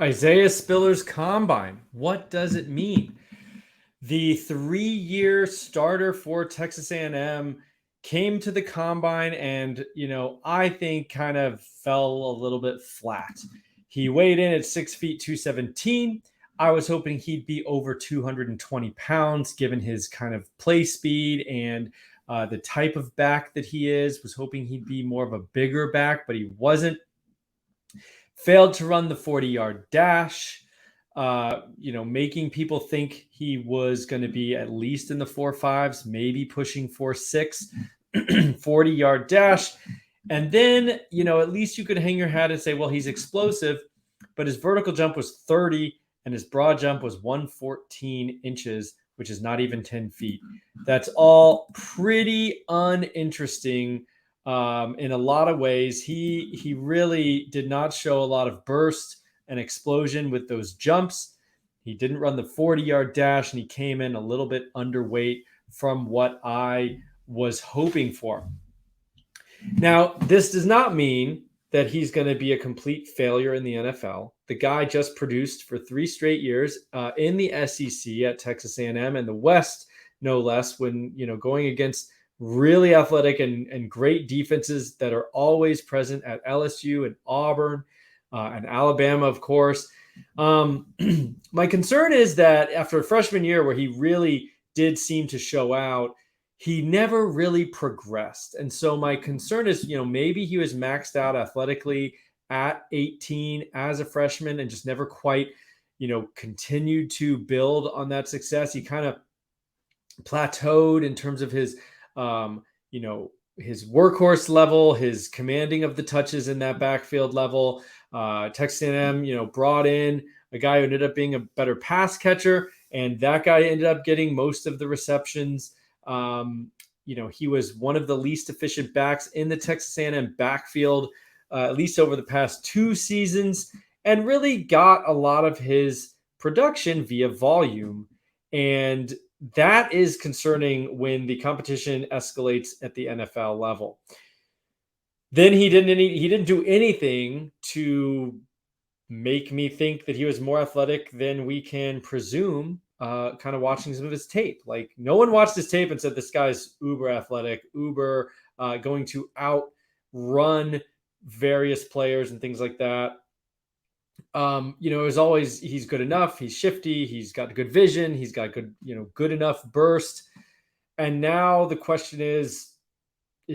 Isaiah Spiller's combine. What does it mean? The 3-year starter for Texas A&M came to the combine and, I think kind of fell a little bit flat. He weighed in at 6 feet 217. I was hoping he'd be over 220 pounds given his kind of play speed and the type of back that he is. Was hoping he'd be more of a bigger back, but he wasn't. Failed to run the 40-yard dash, making people think he was going to be at least in the 4.5s, maybe pushing 4.6, 40-yard dash. And then, at least you could hang your hat and say, well, he's explosive, but his vertical jump was 30 and his broad jump was 114 inches, which is not even 10 feet. That's all pretty uninteresting. In a lot of ways, he really did not show a lot of burst and explosion with those jumps. He didn't run the 40-yard dash, and he came in a little bit underweight from what I was hoping for. Now, this does not mean that he's going to be a complete failure in the NFL. The guy just produced for 3 straight years in the SEC at Texas A&M and the West, no less, when going against really athletic and great defenses that are always present at LSU and Auburn and Alabama, of course. My concern is that after a freshman year where he really did seem to show out, he never really progressed. And so my concern is, maybe he was maxed out athletically at 18 as a freshman and just never quite, continued to build on that success. He kind of plateaued in terms of his his workhorse level, his commanding of the touches in that backfield level. Texas A&M, brought in a guy who ended up being a better pass catcher, and that guy ended up getting most of the receptions. He was one of the least efficient backs in the Texas A&M backfield, at least over the past 2 seasons, and really got a lot of his production via volume. And that is concerning when the competition escalates at the NFL level. Then he didn't do anything to make me think that he was more athletic than we can presume, kind of watching some of his tape. Like, no one watched his tape and said this guy's uber athletic, uber going to outrun various players and things like that. It was always, he's good enough, he's shifty, he's got good vision, he's got good, good enough burst. And now the question is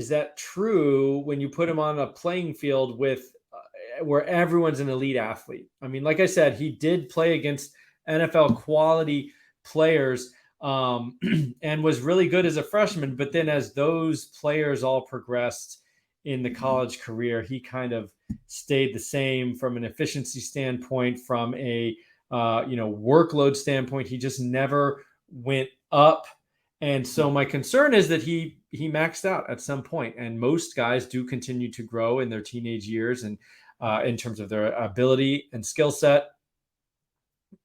that true when you put him on a playing field with where everyone's an elite athlete? I mean, like I said, he did play against NFL quality players and was really good as a freshman. But then as those players all progressed in the college career, he kind of stayed the same from an efficiency standpoint, from a workload standpoint. He just never went up. And so my concern is that he maxed out at some point, and most guys do continue to grow in their teenage years and in terms of their ability and skill set.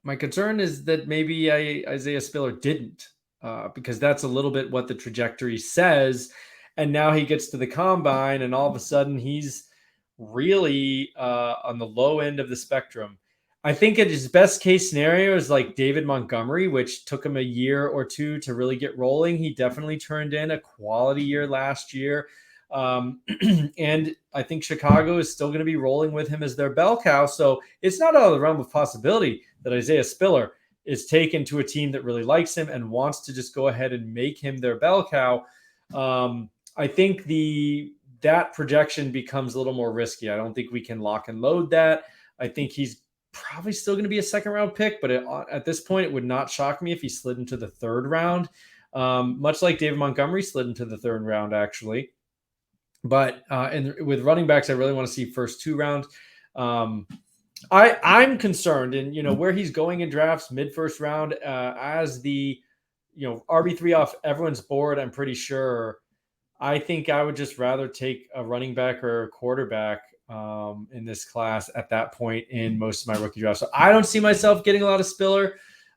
My concern is that maybe Isaiah Spiller didn't, because that's a little bit what the trajectory says. And now he gets to the combine and all of a sudden he's really on the low end of the spectrum. I think his best case scenario is like David Montgomery, which took him a year or 2 to really get rolling. He definitely turned in a quality year last year. And I think Chicago is still going to be rolling with him as their bell cow. So it's not out of the realm of possibility that Isaiah Spiller is taken to a team that really likes him and wants to just go ahead and make him their bell cow. I think that projection becomes a little more risky. I don't think we can lock and load that. I think he's probably still going to be a 2nd-round pick, but at this point, it would not shock me if he slid into the 3rd round, much like David Montgomery slid into the 3rd round, actually. But and with running backs, I really want to see first 2 rounds. I'm concerned, and where he's going in drafts, mid-1st round, as the RB3 off everyone's board. I'm pretty sure. I think I would just rather take a running back or a quarterback in this class at that point in most of my rookie drafts. So I don't see myself getting a lot of Spiller.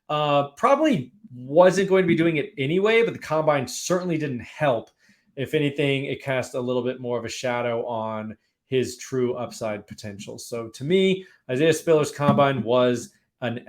Probably wasn't going to be doing it anyway, but the combine certainly didn't help. If anything, it cast a little bit more of a shadow on his true upside potential. So to me, Isaiah Spiller's combine was an